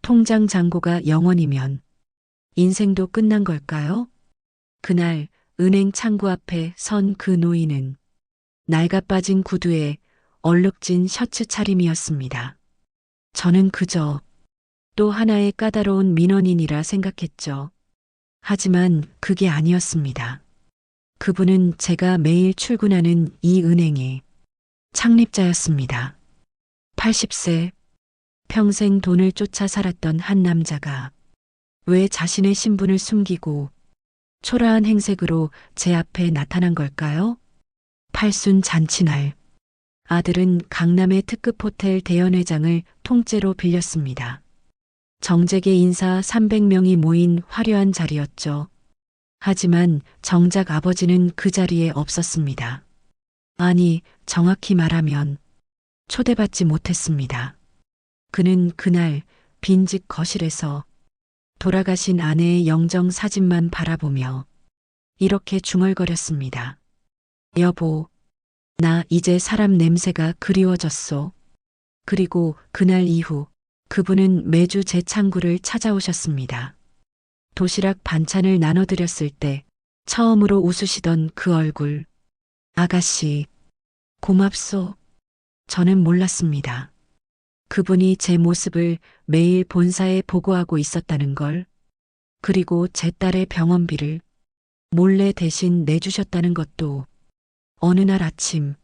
통장 잔고가 0원이면 인생도 끝난 걸까요? 그날 은행 창구 앞에 선 그 노인은 낡아 빠진 구두에 얼룩진 셔츠 차림이었습니다. 저는 그저 또 하나의 까다로운 민원인이라 생각했죠. 하지만 그게 아니었습니다. 그분은 제가 매일 출근하는 이 은행의 창립자였습니다. 80세, 평생 돈을 쫓아 살았던 한 남자가 왜 자신의 신분을 숨기고 초라한 행색으로 제 앞에 나타난 걸까요? 팔순 잔치날, 아들은 강남의 특급 호텔 대연회장을 통째로 빌렸습니다. 정재계 인사 300명이 모인 화려한 자리였죠. 하지만 정작 아버지는 그 자리에 없었습니다. 아니, 정확히 말하면 초대받지 못했습니다. 그는 그날 빈집 거실에서 돌아가신 아내의 영정 사진만 바라보며 이렇게 중얼거렸습니다. 여보, 나 이제 사람 냄새가 그리워졌소. 그리고 그날 이후 그분은 매주 제 창구를 찾아오셨습니다. 도시락 반찬을 나눠드렸을 때 처음으로 웃으시던 그 얼굴. 아가씨, 고맙소. 저는 몰랐습니다. 그분이 제 모습을 매일 본사에 보고하고 있었다는 걸, 그리고 제 딸의 병원비를 몰래 대신 내주셨다는 것도. 어느 날 아침,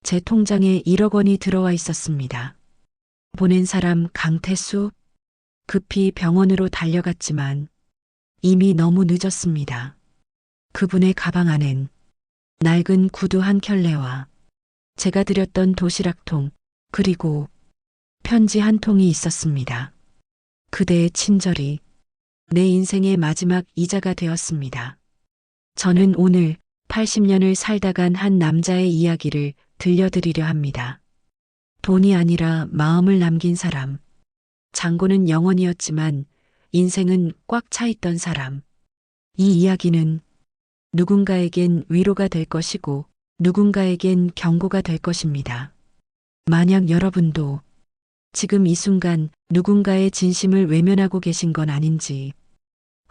제 통장에 1억 원이 들어와 있었습니다. 보낸 사람 강태수, 급히 병원으로 달려갔지만 이미 너무 늦었습니다. 그분의 가방 안엔 낡은 구두 한 켤레와 제가 드렸던 도시락통, 그리고 편지 한 통이 있었습니다. 그대의 친절이 내 인생의 마지막 이자가 되었습니다. 저는 오늘 80년을 살다 간 한 남자의 이야기를 들려드리려 합니다. 돈이 아니라 마음을 남긴 사람. 잔고는 0원이었지만 인생은 꽉 차 있던 사람. 이 이야기는 누군가에겐 위로가 될 것이고 누군가에겐 경고가 될 것입니다. 만약 여러분도 지금 이 순간 누군가의 진심을 외면하고 계신 건 아닌지,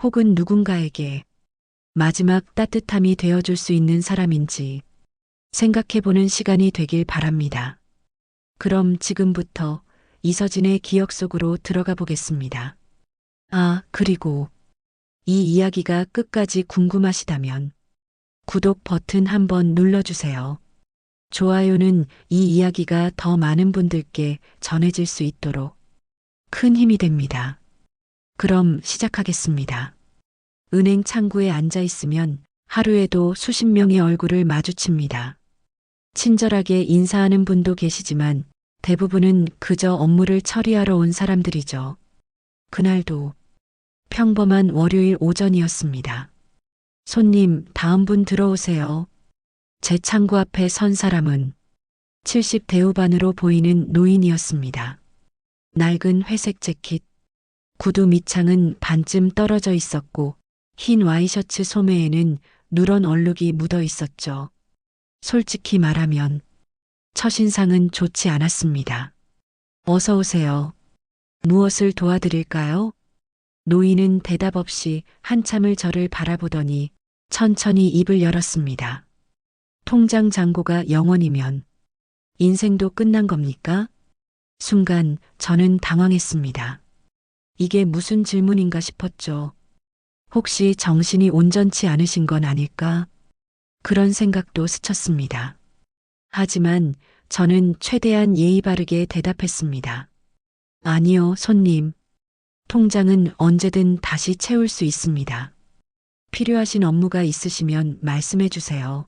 혹은 누군가에게 마지막 따뜻함이 되어줄 수 있는 사람인지 생각해보는 시간이 되길 바랍니다. 그럼 지금부터 이서진의 기억 속으로 들어가 보겠습니다. 아, 그리고 이 이야기가 끝까지 궁금하시다면 구독 버튼 한번 눌러주세요. 좋아요는 이 이야기가 더 많은 분들께 전해질 수 있도록 큰 힘이 됩니다. 그럼 시작하겠습니다. 은행 창구에 앉아 있으면 하루에도 수십 명의 얼굴을 마주칩니다. 친절하게 인사하는 분도 계시지만 대부분은 그저 업무를 처리하러 온 사람들이죠. 그날도 평범한 월요일 오전이었습니다. 손님, 다음 분 들어오세요. 제 창구 앞에 선 사람은 70대 후반으로 보이는 노인이었습니다. 낡은 회색 재킷, 구두 밑창은 반쯤 떨어져 있었고 흰 와이셔츠 소매에는 누런 얼룩이 묻어 있었죠. 솔직히 말하면 첫인상은 좋지 않았습니다. 어서 오세요. 무엇을 도와드릴까요? 노인은 대답 없이 한참을 저를 바라보더니 천천히 입을 열었습니다. 통장 잔고가 0원이면 인생도 끝난 겁니까? 순간 저는 당황했습니다. 이게 무슨 질문인가 싶었죠. 혹시 정신이 온전치 않으신 건 아닐까? 그런 생각도 스쳤습니다. 하지만 저는 최대한 예의 바르게 대답했습니다. 아니요, 손님. 통장은 언제든 다시 채울 수 있습니다. 필요하신 업무가 있으시면 말씀해 주세요.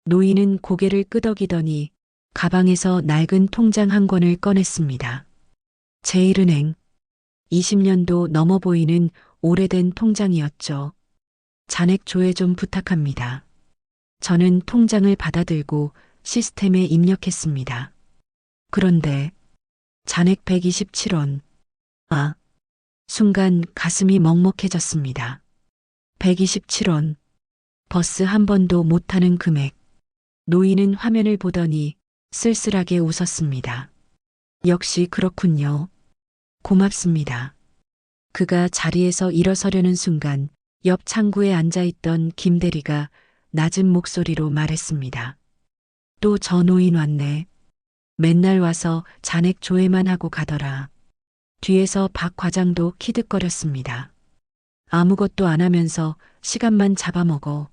노인은 고개를 끄덕이더니 가방에서 낡은 통장 한 권을 꺼냈습니다. 제1은행, 20년도 넘어 보이는 오래된 통장이었죠. 잔액 조회 좀 부탁합니다. 저는 통장을 받아들고 시스템에 입력했습니다. 그런데 잔액 127원. 아, 순간 가슴이 먹먹해졌습니다. 127원. 버스 한 번도 못 타는 금액. 노인은 화면을 보더니 쓸쓸하게 웃었습니다. 역시 그렇군요. 고맙습니다. 그가 자리에서 일어서려는 순간 옆 창구에 앉아있던 김 대리가 낮은 목소리로 말했습니다. 또 저 노인 왔네. 맨날 와서 잔액 조회만 하고 가더라. 뒤에서 박 과장도 키득거렸습니다. 아무것도 안 하면서 시간만 잡아먹어.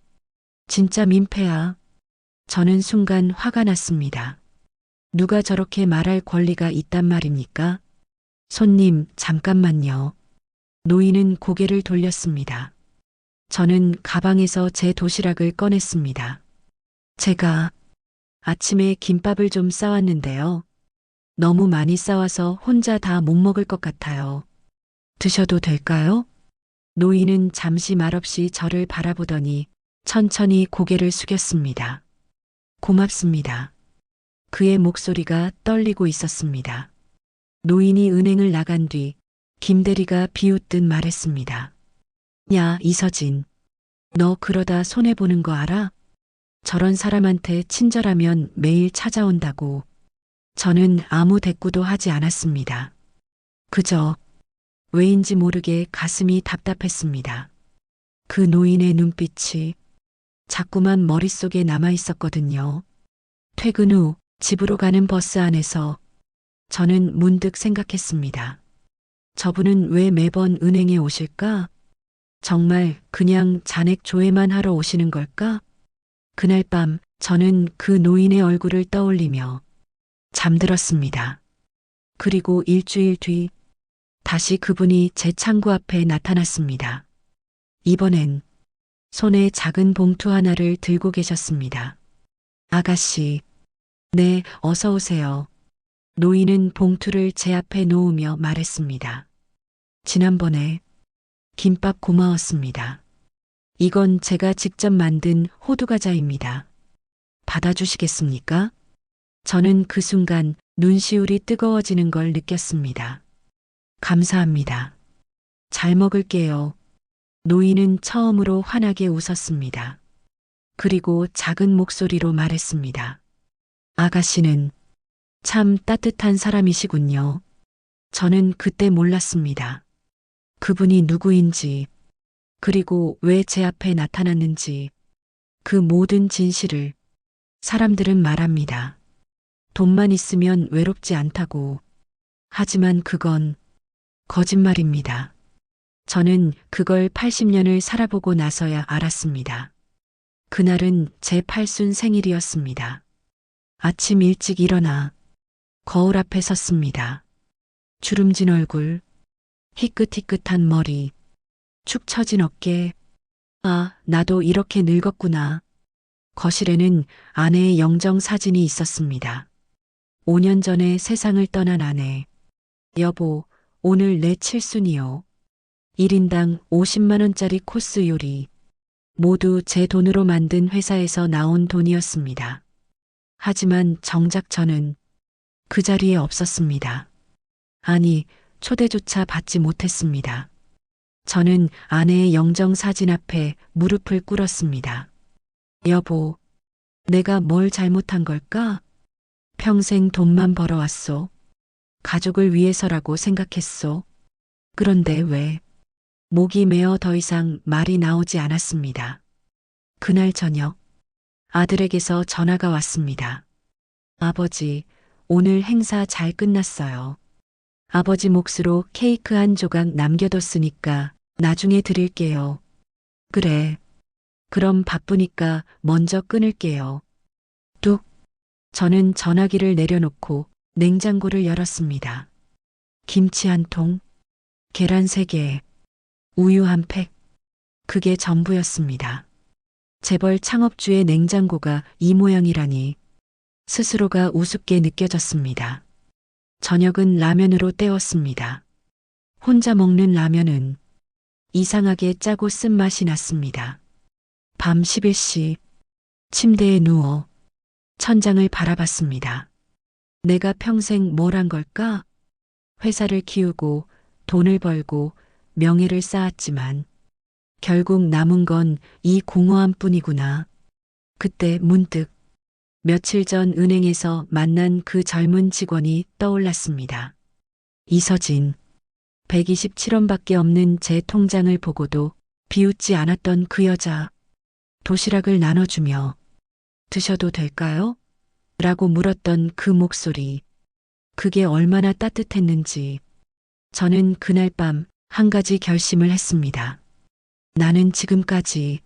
진짜 민폐야. 저는 순간 화가 났습니다. 누가 저렇게 말할 권리가 있단 말입니까? 손님, 잠깐만요. 노인은 고개를 돌렸습니다. 저는 가방에서 제 도시락을 꺼냈습니다. 제가 아침에 김밥을 좀 싸왔는데요. 너무 많이 싸와서 혼자 다 못 먹을 것 같아요. 드셔도 될까요? 노인은 잠시 말없이 저를 바라보더니 천천히 고개를 숙였습니다. 고맙습니다. 그의 목소리가 떨리고 있었습니다. 노인이 은행을 나간 뒤 김 대리가 비웃듯 말했습니다. 야, 이서진. 너 그러다 손해보는 거 알아? 저런 사람한테 친절하면 매일 찾아온다고. 저는 아무 대꾸도 하지 않았습니다. 그저 왜인지 모르게 가슴이 답답했습니다. 그 노인의 눈빛이 자꾸만 머릿속에 남아 있었거든요. 퇴근 후 집으로 가는 버스 안에서 저는 문득 생각했습니다. 저분은 왜 매번 은행에 오실까? 정말 그냥 잔액 조회만 하러 오시는 걸까? 그날 밤 저는 그 노인의 얼굴을 떠올리며 잠들었습니다. 그리고 일주일 뒤 다시 그분이 제 창구 앞에 나타났습니다. 이번엔 손에 작은 봉투 하나를 들고 계셨습니다. 아가씨, 네, 어서 오세요. 노인은 봉투를 제 앞에 놓으며 말했습니다. 지난번에 김밥 고마웠습니다. 이건 제가 직접 만든 호두과자입니다. 받아주시겠습니까? 저는 그 순간 눈시울이 뜨거워지는 걸 느꼈습니다. 감사합니다. 잘 먹을게요. 노인은 처음으로 환하게 웃었습니다. 그리고 작은 목소리로 말했습니다. 아가씨는 참 따뜻한 사람이시군요. 저는 그때 몰랐습니다. 그분이 누구인지, 그리고 왜 제 앞에 나타났는지, 그 모든 진실을 사람들은 말합니다. 돈만 있으면 외롭지 않다고. 하지만 그건 거짓말입니다. 저는 그걸 80년을 살아보고 나서야 알았습니다. 그날은 제 8순 생일이었습니다. 아침 일찍 일어나 거울 앞에 섰습니다. 주름진 얼굴, 희끗희끗한 머리, 축 처진 어깨. 아, 나도 이렇게 늙었구나. 거실에는 아내의 영정 사진이 있었습니다. 5년 전에 세상을 떠난 아내. 여보, 오늘 내 칠순이요. 1인당 50만 원짜리 코스 요리. 모두 제 돈으로 만든 회사에서 나온 돈이었습니다. 하지만 정작 저는 그 자리에 없었습니다. 아니, 초대조차 받지 못했습니다. 저는 아내의 영정 사진 앞에 무릎을 꿇었습니다. 여보, 내가 뭘 잘못한 걸까? 평생 돈만 벌어왔소. 가족을 위해서라고 생각했소. 그런데 왜? 목이 메어 더 이상 말이 나오지 않았습니다. 그날 저녁, 아들에게서 전화가 왔습니다. 아버지, 오늘 행사 잘 끝났어요. 아버지 몫으로 케이크 한 조각 남겨뒀으니까 나중에 드릴게요. 그래. 그럼 바쁘니까 먼저 끊을게요. 뚝. 저는 전화기를 내려놓고 냉장고를 열었습니다. 김치 한 통, 계란 3개, 우유 한 팩. 그게 전부였습니다. 재벌 창업주의 냉장고가 이 모양이라니 스스로가 우습게 느껴졌습니다. 저녁은 라면으로 때웠습니다. 혼자 먹는 라면은 이상하게 짜고 쓴맛이 났습니다. 밤 11시 침대에 누워 천장을 바라봤습니다. 내가 평생 뭘 한 걸까? 회사를 키우고 돈을 벌고 명예를 쌓았지만 결국 남은 건 이 공허함 뿐이구나. 그때 문득 며칠 전 은행에서 만난 그 젊은 직원이 떠올랐습니다. 이서진. 127원밖에 없는 제 통장을 보고도 비웃지 않았던 그 여자. 도시락을 나눠주며 드셔도 될까요? 라고 물었던 그 목소리. 그게 얼마나 따뜻했는지. 저는 그날 밤 한 가지 결심을 했습니다. 나는 지금까지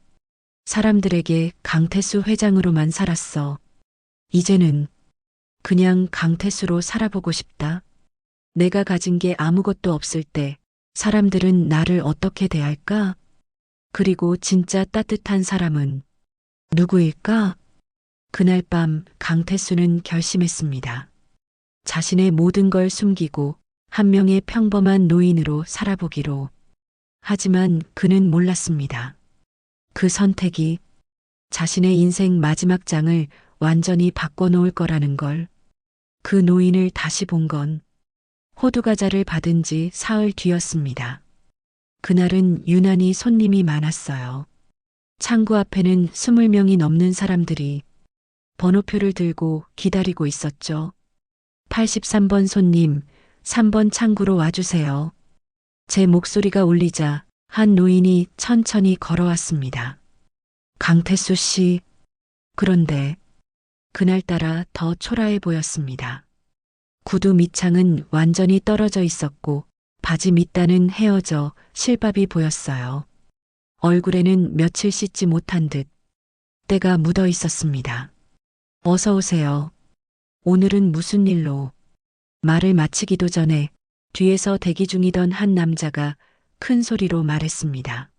사람들에게 강태수 회장으로만 살았어. 이제는 그냥 강태수로 살아보고 싶다. 내가 가진 게 아무것도 없을 때 사람들은 나를 어떻게 대할까? 그리고 진짜 따뜻한 사람은 누구일까? 그날 밤 강태수는 결심했습니다. 자신의 모든 걸 숨기고 한 명의 평범한 노인으로 살아보기로. 하지만 그는 몰랐습니다. 그 선택이 자신의 인생 마지막 장을 완전히 바꿔놓을 거라는 걸. 그 노인을 다시 본 건 호두과자를 받은 지 사흘 뒤였습니다. 그날은 유난히 손님이 많았어요. 창구 앞에는 20명이 넘는 사람들이 번호표를 들고 기다리고 있었죠. 83번 손님, 3번 창구로 와주세요. 제 목소리가 울리자 한 노인이 천천히 걸어왔습니다. 강태수 씨. 그런데 그날따라 더 초라해 보였습니다. 구두 밑창은 완전히 떨어져 있었고 바지 밑단은 헤어져 실밥이 보였어요. 얼굴에는 며칠 씻지 못한 듯 때가 묻어 있었습니다. 어서 오세요. 오늘은 무슨 일로? 말을 마치기도 전에 뒤에서 대기 중이던 한 남자가 큰 소리로 말했습니다.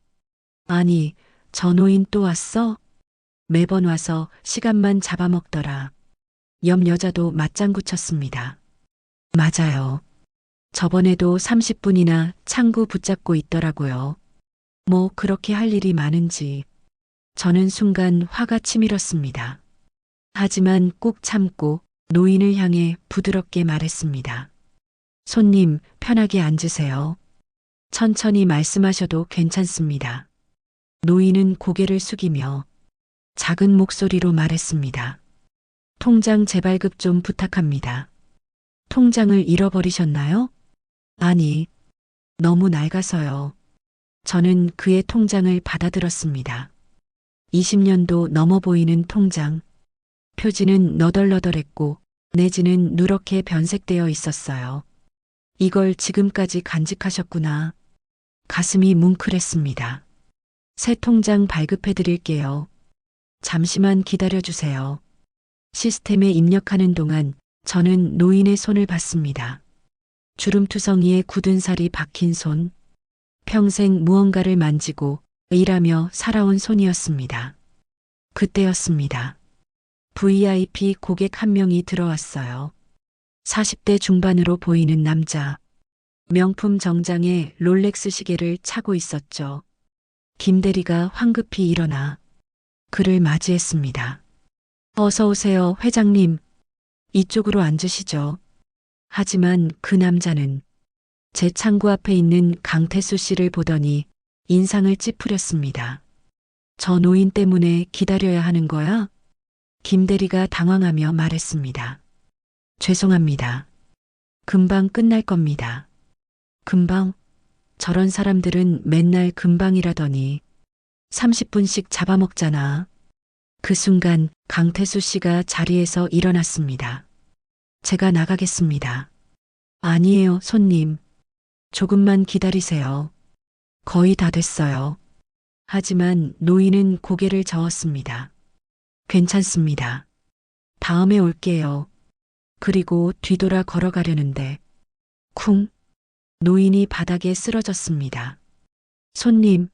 아니, 저 노인 또 왔어? 매번 와서 시간만 잡아먹더라. 옆 여자도 맞장구 쳤습니다. 맞아요. 저번에도 30분이나 창구 붙잡고 있더라고요. 뭐 그렇게 할 일이 많은지. 저는 순간 화가 치밀었습니다. 하지만 꾹 참고 노인을 향해 부드럽게 말했습니다. 손님, 편하게 앉으세요. 천천히 말씀하셔도 괜찮습니다. 노인은 고개를 숙이며 작은 목소리로 말했습니다. 통장 재발급 좀 부탁합니다. 통장을 잃어버리셨나요? 아니, 너무 낡아서요. 저는 그의 통장을 받아들었습니다. 20년도 넘어 보이는 통장. 표지는 너덜너덜했고 내지는 누렇게 변색되어 있었어요. 이걸 지금까지 간직하셨구나. 가슴이 뭉클했습니다. 새 통장 발급해 드릴게요. 잠시만 기다려 주세요. 시스템에 입력하는 동안 저는 노인의 손을 봤습니다. 주름투성이에 굳은 살이 박힌 손. 평생 무언가를 만지고 일하며 살아온 손이었습니다. 그때였습니다. VIP 고객 한 명이 들어왔어요. 40대 중반으로 보이는 남자. 명품 정장에 롤렉스 시계를 차고 있었죠. 김 대리가 황급히 일어나 그를 맞이했습니다. 어서 오세요, 회장님. 이쪽으로 앉으시죠. 하지만 그 남자는 제 창구 앞에 있는 강태수 씨를 보더니 인상을 찌푸렸습니다. 저 노인 때문에 기다려야 하는 거야? 김 대리가 당황하며 말했습니다. 죄송합니다. 금방 끝날 겁니다. 금방? 저런 사람들은 맨날 금방이라더니 30분씩 잡아먹잖아. 그 순간 강태수 씨가 자리에서 일어났습니다. 제가 나가겠습니다. 아니에요, 손님. 조금만 기다리세요. 거의 다 됐어요. 하지만 노인은 고개를 저었습니다. 괜찮습니다. 다음에 올게요. 그리고 뒤돌아 걸어가려는데 쿵! 노인이 바닥에 쓰러졌습니다. 손님,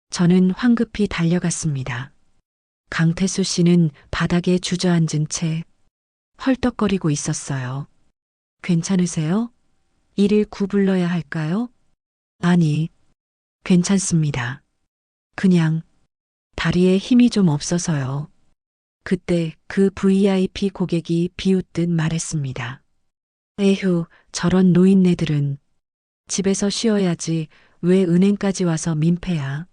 저는 황급히 달려갔습니다. 강태수 씨는 바닥에 주저앉은 채 헐떡거리고 있었어요. 괜찮으세요? 119 불러야 할까요? 아니, 괜찮습니다. 그냥 다리에 힘이 좀 없어서요. 그때 그 VIP 고객이 비웃듯 말했습니다. 에휴, 저런 노인네들은 집에서 쉬어야지 왜 은행까지 와서 민폐야.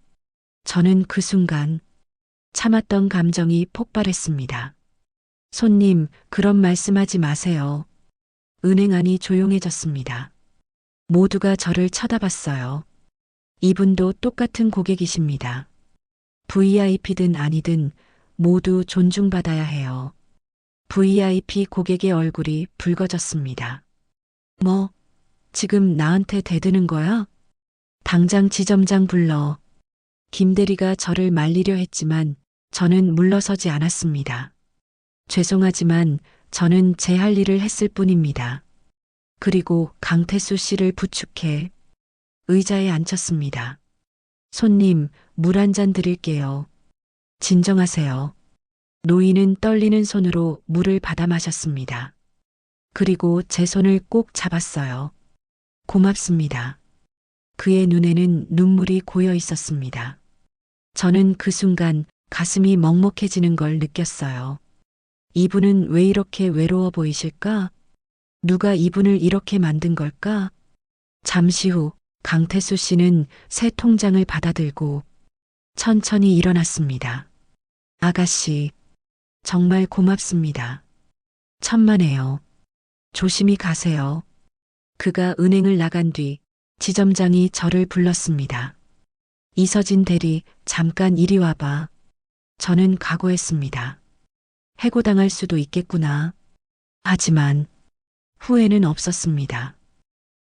저는 그 순간 참았던 감정이 폭발했습니다. 손님, 그런 말씀하지 마세요. 은행 안이 조용해졌습니다. 모두가 저를 쳐다봤어요. 이분도 똑같은 고객이십니다. VIP든 아니든 모두 존중받아야 해요. VIP 고객의 얼굴이 붉어졌습니다. 뭐, 지금 나한테 대드는 거야? 당장 지점장 불러. 김 대리가 저를 말리려 했지만 저는 물러서지 않았습니다. 죄송하지만 저는 제 할 일을 했을 뿐입니다. 그리고 강태수 씨를 부축해 의자에 앉혔습니다. 손님, 물 한 잔 드릴게요. 진정하세요. 노인은 떨리는 손으로 물을 받아 마셨습니다. 그리고 제 손을 꼭 잡았어요. 고맙습니다. 그의 눈에는 눈물이 고여 있었습니다. 저는 그 순간 가슴이 먹먹해지는 걸 느꼈어요. 이분은 왜 이렇게 외로워 보이실까? 누가 이분을 이렇게 만든 걸까? 잠시 후 강태수 씨는 새 통장을 받아들고 천천히 일어났습니다. 아가씨, 정말 고맙습니다. 천만에요. 조심히 가세요. 그가 은행을 나간 뒤 지점장이 저를 불렀습니다. 이서진 대리, 잠깐 이리 와봐. 저는 각오했습니다. 해고당할 수도 있겠구나. 하지만 후회는 없었습니다.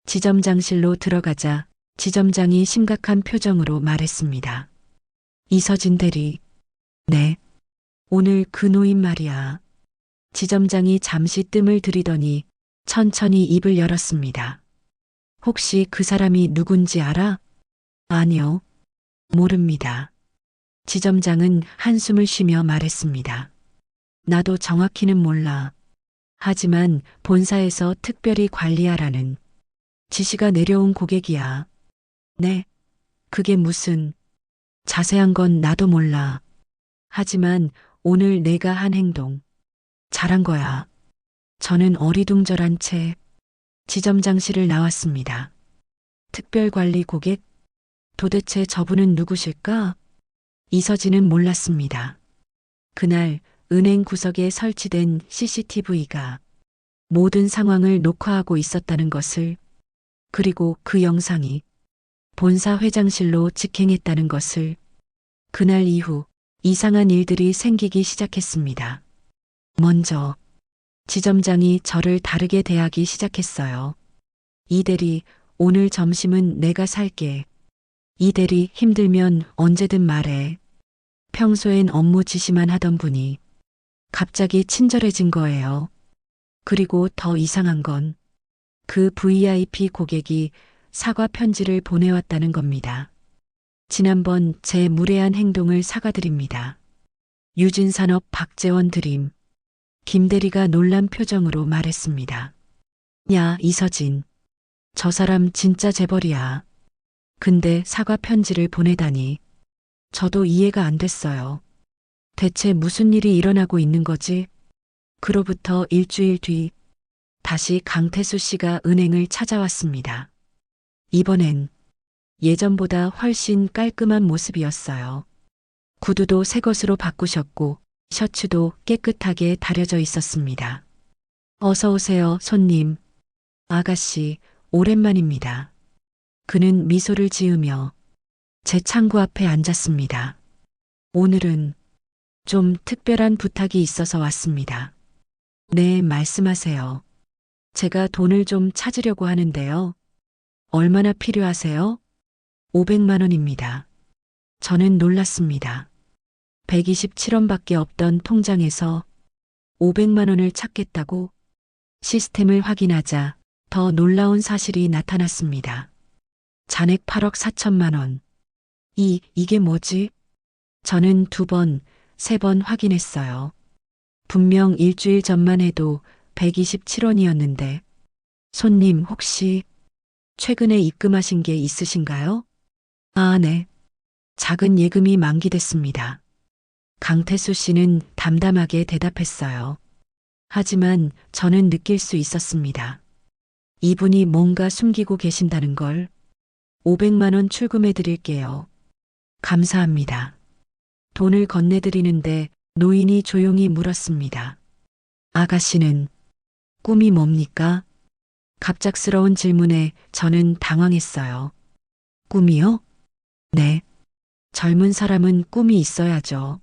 지점장실로 들어가자 지점장이 심각한 표정으로 말했습니다. 이서진 대리, 네. 오늘 그 노인 말이야. 지점장이 잠시 뜸을 들이더니 천천히 입을 열었습니다. 혹시 그 사람이 누군지 알아? 아니요. 모릅니다. 지점장은 한숨을 쉬며 말했습니다. 나도 정확히는 몰라. 하지만 본사에서 특별히 관리하라는 지시가 내려온 고객이야. 네. 그게 무슨 자세한 건 나도 몰라. 하지만 오늘 내가 한 행동 잘한 거야. 저는 어리둥절한 채 지점장실을 나왔습니다. 특별관리 고객? 도대체 저분은 누구실까? 이서진은 몰랐습니다. 그날 은행 구석에 설치된 CCTV가 모든 상황을 녹화하고 있었다는 것을, 그리고 그 영상이 본사 회장실로 직행했다는 것을, 그날 이후 이상한 일들이 생기기 시작했습니다. 먼저 지점장이 저를 다르게 대하기 시작했어요. 이 대리, 오늘 점심은 내가 살게. 이 대리, 힘들면 언제든 말해. 평소엔 업무 지시만 하던 분이 갑자기 친절해진 거예요. 그리고 더 이상한 건 그 VIP 고객이 사과 편지를 보내왔다는 겁니다. 지난번 제 무례한 행동을 사과드립니다. 유진산업 박재원 드림. 김 대리가 놀란 표정으로 말했습니다. 야, 이서진. 저 사람 진짜 재벌이야. 근데 사과 편지를 보내다니. 저도 이해가 안 됐어요. 대체 무슨 일이 일어나고 있는 거지? 그로부터 일주일 뒤 다시 강태수 씨가 은행을 찾아왔습니다. 이번엔 예전보다 훨씬 깔끔한 모습이었어요. 구두도 새 것으로 바꾸셨고 셔츠도 깨끗하게 다려져 있었습니다. 어서 오세요, 손님. 아가씨, 오랜만입니다. 그는 미소를 지으며 제 창구 앞에 앉았습니다. 오늘은 좀 특별한 부탁이 있어서 왔습니다. 네, 말씀하세요. 제가 돈을 좀 찾으려고 하는데요. 얼마나 필요하세요? 500만 원입니다. 저는 놀랐습니다. 127원밖에 없던 통장에서 500만 원을 찾겠다고? 시스템을 확인하자 더 놀라운 사실이 나타났습니다. 잔액 8억 4천만 원. 이게 뭐지? 저는 2번, 3번 확인했어요. 분명 일주일 전만 해도 127원이었는데, 손님 혹시 최근에 입금하신 게 있으신가요? 아, 네. 작은 예금이 만기됐습니다. 강태수 씨는 담담하게 대답했어요. 하지만 저는 느낄 수 있었습니다. 이분이 뭔가 숨기고 계신다는 걸. 500만 원 출금해 드릴게요. 감사합니다. 돈을 건네드리는데 노인이 조용히 물었습니다. 아가씨는 꿈이 뭡니까? 갑작스러운 질문에 저는 당황했어요. 꿈이요? 네. 젊은 사람은 꿈이 있어야죠.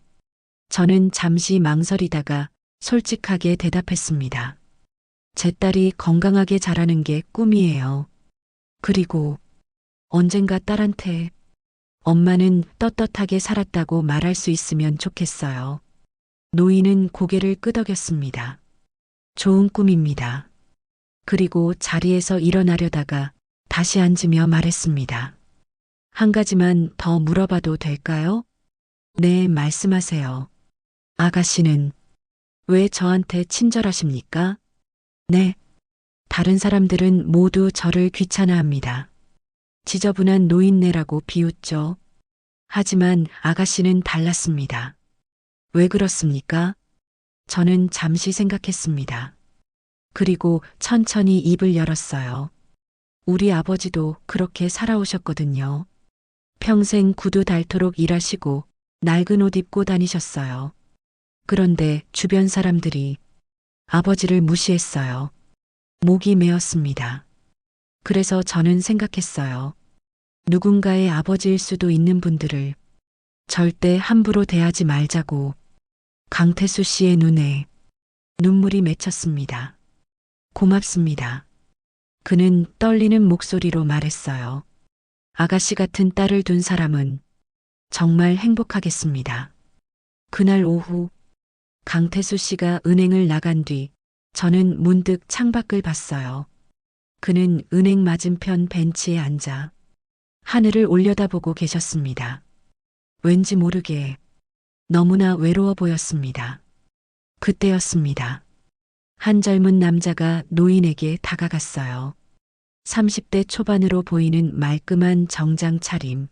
저는 잠시 망설이다가 솔직하게 대답했습니다. 제 딸이 건강하게 자라는 게 꿈이에요. 그리고 언젠가 딸한테 엄마는 떳떳하게 살았다고 말할 수 있으면 좋겠어요. 노인은 고개를 끄덕였습니다. 좋은 꿈입니다. 그리고 자리에서 일어나려다가 다시 앉으며 말했습니다. 한 가지만 더 물어봐도 될까요? 네, 말씀하세요. 아가씨는 왜 저한테 친절하십니까? 네. 다른 사람들은 모두 저를 귀찮아합니다. 지저분한 노인네라고 비웃죠. 하지만 아가씨는 달랐습니다. 왜 그렇습니까? 저는 잠시 생각했습니다. 그리고 천천히 입을 열었어요. 우리 아버지도 그렇게 살아오셨거든요. 평생 구두 닳도록 일하시고 낡은 옷 입고 다니셨어요. 그런데 주변 사람들이 아버지를 무시했어요. 목이 메었습니다. 그래서 저는 생각했어요. 누군가의 아버지일 수도 있는 분들을 절대 함부로 대하지 말자고. 강태수 씨의 눈에 눈물이 맺혔습니다. 고맙습니다. 그는 떨리는 목소리로 말했어요. 아가씨 같은 딸을 둔 사람은 정말 행복하겠습니다. 그날 오후 강태수 씨가 은행을 나간 뒤 저는 문득 창밖을 봤어요. 그는 은행 맞은편 벤치에 앉아 하늘을 올려다보고 계셨습니다. 왠지 모르게 너무나 외로워 보였습니다. 그때였습니다. 한 젊은 남자가 노인에게 다가갔어요. 30대 초반으로 보이는 말끔한 정장 차림.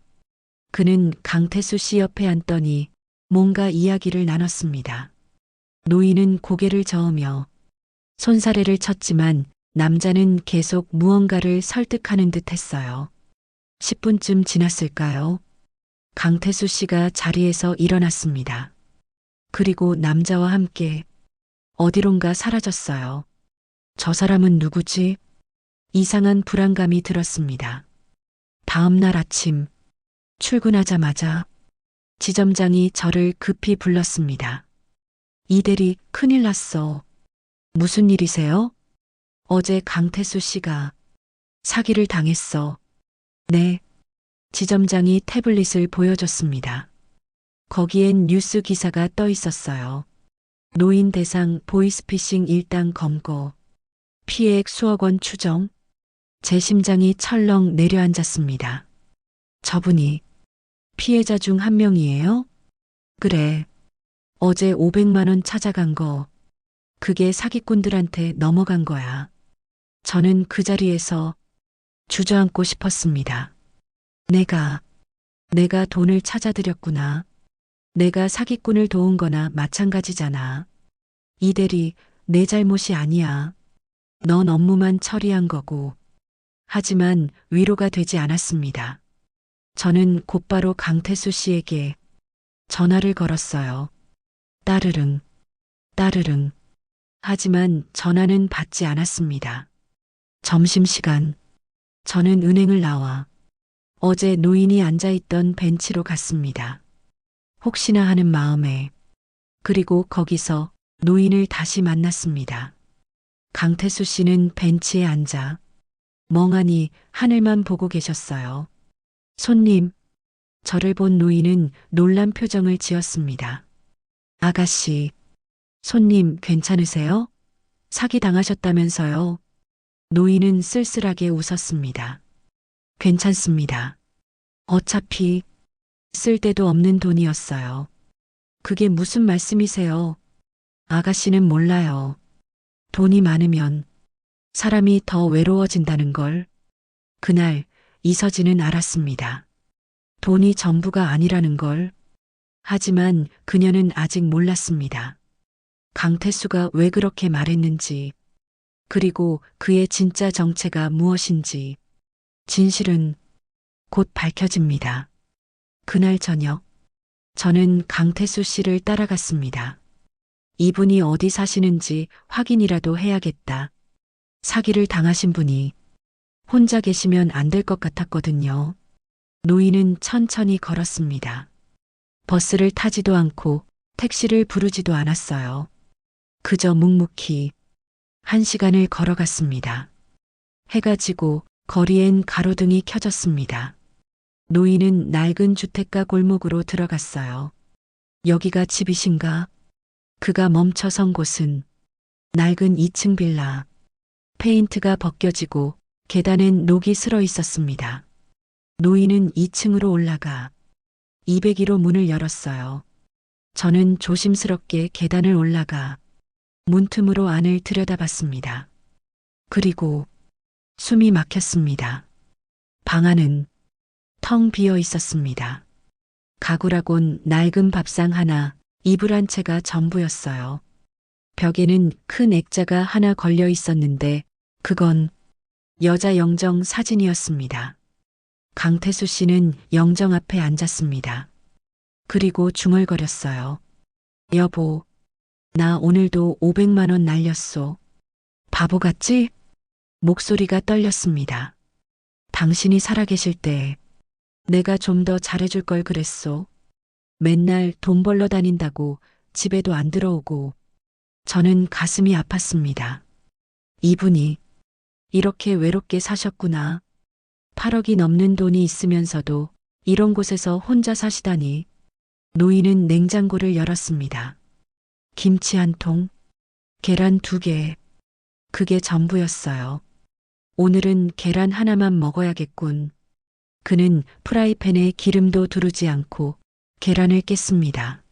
그는 강태수 씨 옆에 앉더니 뭔가 이야기를 나눴습니다. 노인은 고개를 저으며 손사래를 쳤지만 남자는 계속 무언가를 설득하는 듯 했어요. 10분쯤 지났을까요? 강태수 씨가 자리에서 일어났습니다. 그리고 남자와 함께 어디론가 사라졌어요. 저 사람은 누구지? 이상한 불안감이 들었습니다. 다음 날 아침 출근하자마자 지점장이 저를 급히 불렀습니다. 이 대리, 큰일 났어. 무슨 일이세요? 어제 강태수 씨가 사기를 당했어. 네. 지점장이 태블릿을 보여줬습니다. 거기엔 뉴스 기사가 떠 있었어요. 노인 대상 보이스피싱 일당 검거. 피해액 수억 원 추정. 제 심장이 철렁 내려앉았습니다. 저분이 피해자 중 한 명이에요? 그래. 어제 500만 원 찾아간 거. 그게 사기꾼들한테 넘어간 거야. 저는 그 자리에서 주저앉고 싶었습니다. 내가 돈을 찾아드렸구나. 내가 사기꾼을 도운 거나 마찬가지잖아. 이 대리, 내 잘못이 아니야. 넌 업무만 처리한 거고. 하지만 위로가 되지 않았습니다. 저는 곧바로 강태수 씨에게 전화를 걸었어요. 따르릉, 따르릉. 하지만 전화는 받지 않았습니다. 점심시간, 저는 은행을 나와 어제 노인이 앉아있던 벤치로 갔습니다. 혹시나 하는 마음에. 그리고 거기서 노인을 다시 만났습니다. 강태수 씨는 벤치에 앉아 멍하니 하늘만 보고 계셨어요. 손님, 저를 본 노인은 놀란 표정을 지었습니다. 아가씨, 손님 괜찮으세요? 사기 당하셨다면서요? 노인은 쓸쓸하게 웃었습니다. 괜찮습니다. 어차피 쓸데도 없는 돈이었어요. 그게 무슨 말씀이세요? 아가씨는 몰라요. 돈이 많으면 사람이 더 외로워진다는 걸. 그날 이서진은 알았습니다. 돈이 전부가 아니라는 걸. 하지만 그녀는 아직 몰랐습니다. 강태수가 왜 그렇게 말했는지, 그리고 그의 진짜 정체가 무엇인지. 진실은 곧 밝혀집니다. 그날 저녁, 저는 강태수 씨를 따라갔습니다. 이분이 어디 사시는지 확인이라도 해야겠다 사기를 당하신 분이 혼자 계시면 안 될 것 같았거든요. 노인은 천천히 걸었습니다. 버스를 타지도 않고 택시를 부르지도 않았어요. 그저 묵묵히 1시간을 걸어갔습니다. 해가 지고 거리엔 가로등이 켜졌습니다. 노인은 낡은 주택가 골목으로 들어갔어요. 여기가 집이신가? 그가 멈춰 선 곳은 낡은 2층 빌라. 페인트가 벗겨지고 계단엔 녹이 슬어 있었습니다. 노인은 2층으로 올라가 202로 문을 열었어요. 저는 조심스럽게 계단을 올라가 문틈으로 안을 들여다봤습니다. 그리고 숨이 막혔습니다. 방 안은 텅 비어 있었습니다. 가구라곤 낡은 밥상 하나, 이불 한 채가 전부였어요. 벽에는 큰 액자가 하나 걸려 있었는데 그건 여자 영정 사진이었습니다. 강태수 씨는 영정 앞에 앉았습니다. 그리고 중얼거렸어요. 여보, 나 오늘도 500만 원 날렸소. 바보 같지? 목소리가 떨렸습니다. 당신이 살아계실 때 내가 좀 더 잘해줄 걸 그랬소. 맨날 돈 벌러 다닌다고 집에도 안 들어오고. 저는 가슴이 아팠습니다. 이분이 이렇게 외롭게 사셨구나. 8억이 넘는 돈이 있으면서도 이런 곳에서 혼자 사시다니. 노인은 냉장고를 열었습니다. 김치 한 통, 계란 2개. 그게 전부였어요. 오늘은 계란 하나만 먹어야겠군. 그는 프라이팬에 기름도 두르지 않고 계란을 깼습니다.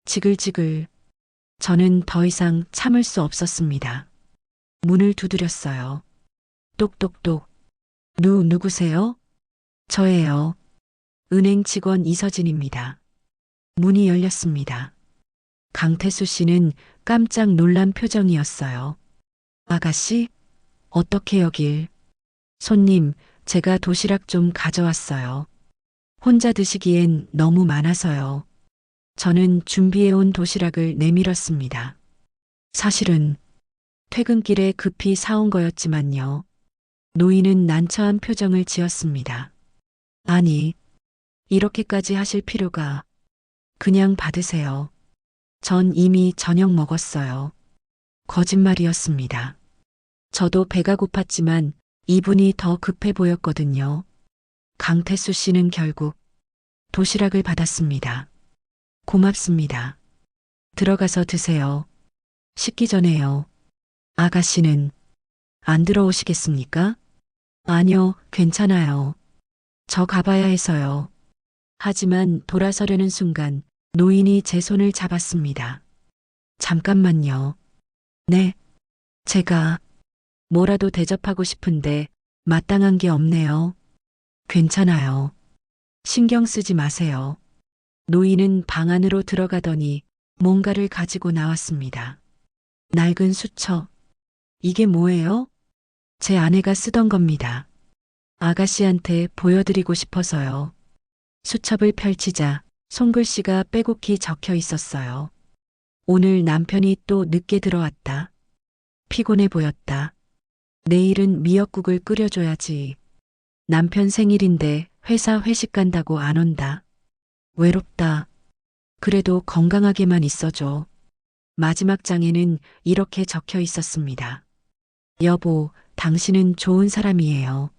지글지글. 저는 더 이상 참을 수 없었습니다. 문을 두드렸어요. 똑똑똑. 누구세요? 저예요. 은행 직원 이서진입니다. 문이 열렸습니다. 강태수 씨는 깜짝 놀란 표정이었어요. 아가씨? 어떻게 여길? 손님, 제가 도시락 좀 가져왔어요. 혼자 드시기엔 너무 많아서요. 저는 준비해온 도시락을 내밀었습니다. 사실은 퇴근길에 급히 사온 거였지만요. 노인은 난처한 표정을 지었습니다. 아니, 이렇게까지 하실 필요가. 그냥 받으세요. 전 이미 저녁 먹었어요. 거짓말이었습니다. 저도 배가 고팠지만 이분이 더 급해 보였거든요. 강태수 씨는 결국 도시락을 받았습니다. 고맙습니다. 들어가서 드세요. 식기 전에요. 아가씨는 안 들어오시겠습니까? 아니요, 괜찮아요. 저 가봐야 해서요. 하지만 돌아서려는 순간 노인이 제 손을 잡았습니다. 잠깐만요. 네, 제가 뭐라도 대접하고 싶은데 마땅한 게 없네요. 괜찮아요. 신경 쓰지 마세요. 노인은 방 안으로 들어가더니 뭔가를 가지고 나왔습니다. 낡은 수첩. 이게 뭐예요? 제 아내가 쓰던 겁니다. 아가씨한테 보여드리고 싶어서요. 수첩을 펼치자 손글씨가 빼곡히 적혀 있었어요. 오늘 남편이 또 늦게 들어왔다. 피곤해 보였다. 내일은 미역국을 끓여줘야지. 남편 생일인데 회사 회식 간다고 안 온다. 외롭다. 그래도 건강하게만 있어줘. 마지막 장에는 이렇게 적혀 있었습니다. 여보, 당신은 좋은 사람이에요.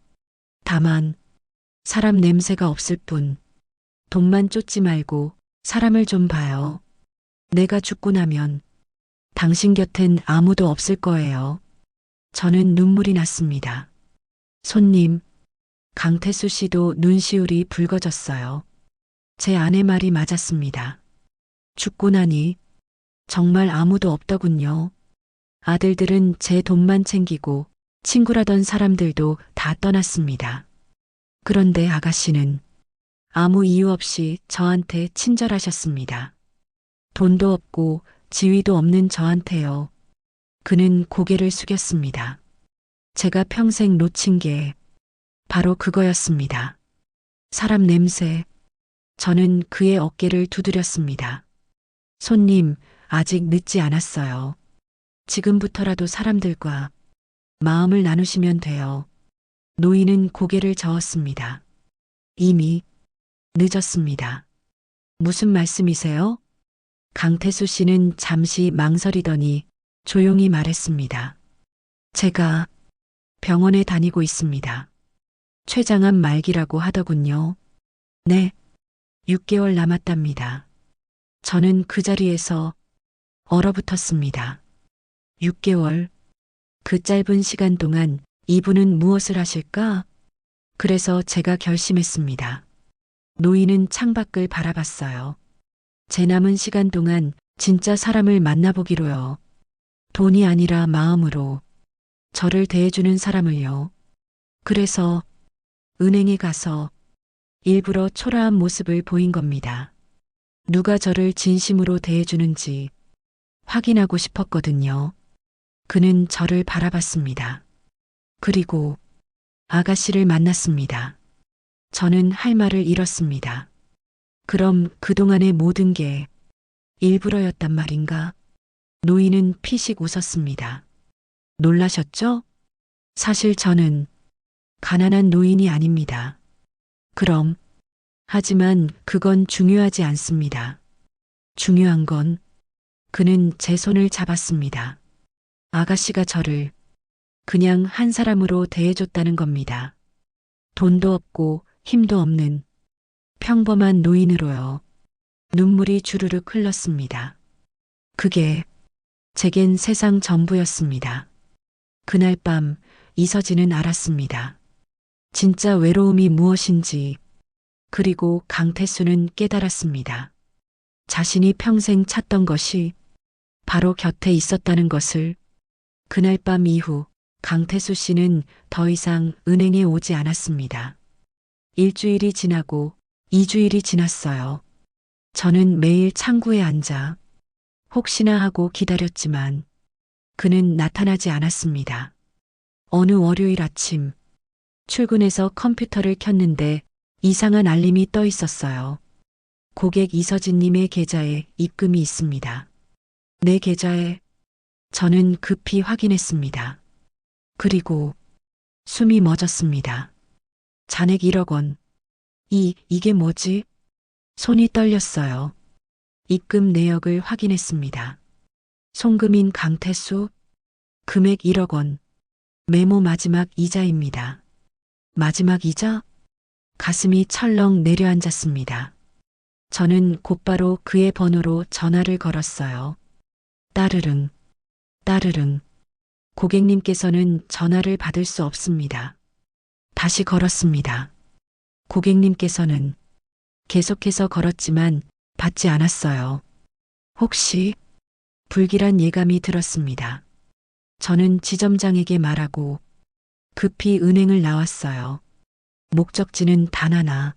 다만 사람 냄새가 없을 뿐. 돈만 쫓지 말고 사람을 좀 봐요. 내가 죽고 나면 당신 곁엔 아무도 없을 거예요. 저는 눈물이 났습니다. 손님, 강태수 씨도 눈시울이 붉어졌어요. 제 아내 말이 맞았습니다. 죽고 나니 정말 아무도 없더군요. 아들들은 제 돈만 챙기고 친구라던 사람들도 다 떠났습니다. 그런데 아가씨는 아무 이유 없이 저한테 친절하셨습니다. 돈도 없고 지위도 없는 저한테요. 그는 고개를 숙였습니다. 제가 평생 놓친 게 바로 그거였습니다. 사람 냄새. 저는 그의 어깨를 두드렸습니다. 손님, 아직 늦지 않았어요. 지금부터라도 사람들과 마음을 나누시면 돼요. 노인은 고개를 저었습니다. 이미 늦었습니다. 무슨 말씀이세요? 강태수 씨는 잠시 망설이더니 조용히 말했습니다. 제가 병원에 다니고 있습니다. 췌장암 말기라고 하더군요. 네, 6개월 남았답니다. 저는 그 자리에서 얼어붙었습니다. 6개월. 그 짧은 시간 동안 이분은 무엇을 하실까? 그래서 제가 결심했습니다. 노인은 창밖을 바라봤어요. 제 남은 시간 동안 진짜 사람을 만나보기로요. 돈이 아니라 마음으로 저를 대해주는 사람을요. 그래서 은행에 가서 일부러 초라한 모습을 보인 겁니다. 누가 저를 진심으로 대해주는지 확인하고 싶었거든요. 그는 저를 바라봤습니다. 그리고 아가씨를 만났습니다. 저는 할 말을 잃었습니다. 그럼 그동안의 모든 게 일부러였단 말인가? 노인은 피식 웃었습니다. 놀라셨죠? 사실 저는 가난한 노인이 아닙니다. 그럼, 하지만 그건 중요하지 않습니다. 중요한 건 그는 제 손을 잡았습니다. 아가씨가 저를 그냥 한 사람으로 대해줬다는 겁니다. 돈도 없고 힘도 없는 평범한 노인으로요. 눈물이 주르륵 흘렀습니다. 그게 제겐 세상 전부였습니다. 그날 밤 이서진은 알았습니다. 진짜 외로움이 무엇인지, 그리고 강태수는 깨달았습니다. 자신이 평생 찾던 것이 바로 곁에 있었다는 것을. 그날 밤 이후 강태수 씨는 더 이상 은행에 오지 않았습니다. 일주일이 지나고 2주일이 지났어요. 저는 매일 창구에 앉아 혹시나 하고 기다렸지만 그는 나타나지 않았습니다. 어느 월요일 아침 출근해서 컴퓨터를 켰는데 이상한 알림이 떠 있었어요. 고객 이서진님의 계좌에 입금이 있습니다. 내 계좌에. 저는 급히 확인했습니다. 그리고 숨이 멎었습니다. 잔액 1억 원. 이게 뭐지? 손이 떨렸어요. 입금 내역을 확인했습니다. 송금인 강태수. 금액 1억 원. 메모 마지막 이자입니다. 마지막 이자? 가슴이 철렁 내려앉았습니다. 저는 곧바로 그의 번호로 전화를 걸었어요. 따르릉, 따르릉. 고객님께서는 전화를 받을 수 없습니다. 다시 걸었습니다. 고객님께서는. 계속해서 걸었지만 받지 않았어요. 혹시 불길한 예감이 들었습니다. 저는 지점장에게 말하고 급히 은행을 나왔어요. 목적지는 단 하나.